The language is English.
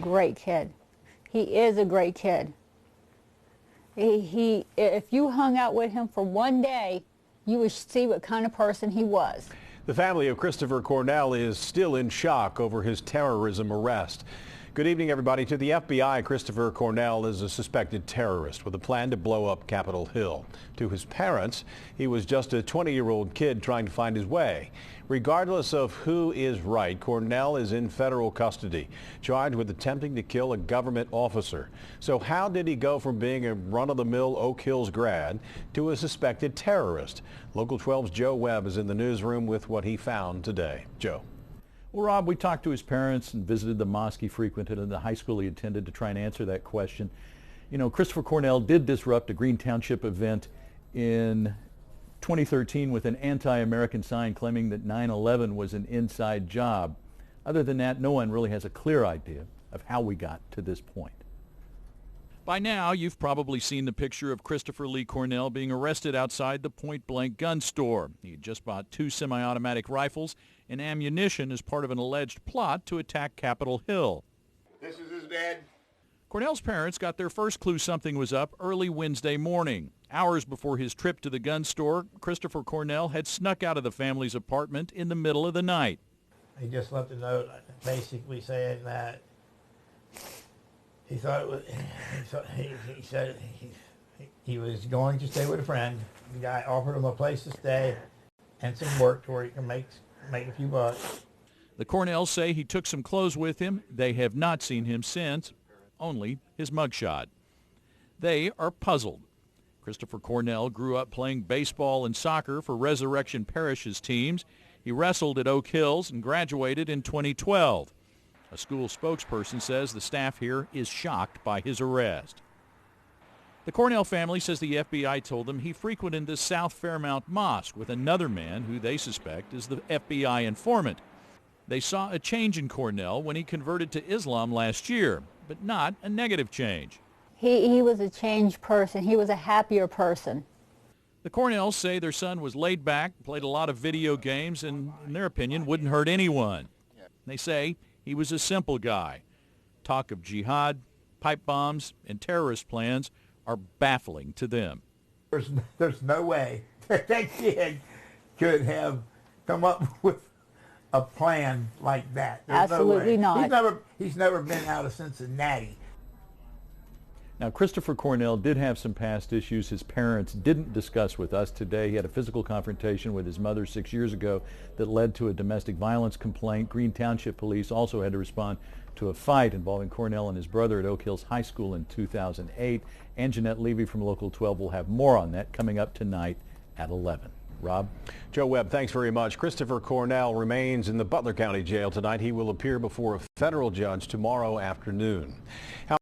Great kid. He is a great kid. If you hung out with him for one day, you would see what kind of person he was. The family of Christopher Cornell is still in shock over his terrorism arrest. Good evening, everybody. To the FBI, Christopher Cornell is a suspected terrorist with a plan to blow up Capitol Hill. To his parents, he was just a 20-year-old kid trying to find his way. Regardless of who is right, Cornell is in federal custody, charged with attempting to kill a government officer. So how did he go from being a run-of-the-mill Oak Hills grad to a suspected terrorist? Local 12's Joe Webb is in the newsroom with what he found today. Joe. Well, Rob, we talked to his parents and visited the mosque he frequented and the high school he attended to try and answer that question. You know, Christopher Cornell did disrupt a Green Township event in 2013 with an anti-American sign claiming that 9/11 was an inside job. Other than that, no one really has a clear idea of how we got to this point. By now, you've probably seen the picture of Christopher Lee Cornell being arrested outside the point-blank gun store. He had just bought 2 semi-automatic rifles and ammunition as part of an alleged plot to attack Capitol Hill. This is his dad. Cornell's parents got their first clue something was up early Wednesday morning. Hours before his trip to the gun store, Christopher Cornell had snuck out of the family's apartment in the middle of the night. He just left a note basically saying that he thought it was, he said he was going to stay with a friend. The guy offered him a place to stay and some work to where he can make a few bucks. The Cornells say he took some clothes with him. They have not seen him since, only his mugshot. They are puzzled. Christopher Cornell grew up playing baseball and soccer for Resurrection Parish's teams. He wrestled at Oak Hills and graduated in 2012. A school spokesperson says the staff here is shocked by his arrest. The Cornell family says the FBI told them he frequented the South Fairmount Mosque with another man who they suspect is the FBI informant. They saw a change in Cornell when he converted to Islam last year, but not a negative change. He was a changed person. He was a happier person. The Cornells say their son was laid back, played a lot of video games, and in their opinion wouldn't hurt anyone. They say he was a simple guy. Talk of jihad, pipe bombs, and terrorist plans are baffling to them. There's no way that kid could have come up with a plan like that. There's Absolutely no way. not. He's never been out of Cincinnati. Now, Christopher Cornell did have some past issues his parents didn't discuss with us today. He had a physical confrontation with his mother 6 years ago that led to a domestic violence complaint. Green Township police also had to respond to a fight involving Cornell and his brother at Oak Hills High School in 2008. And Jeanette Levy from Local 12 will have more on that coming up tonight at 11. Rob? Joe Webb, thanks very much. Christopher Cornell remains in the Butler County Jail tonight. He will appear before a federal judge tomorrow afternoon.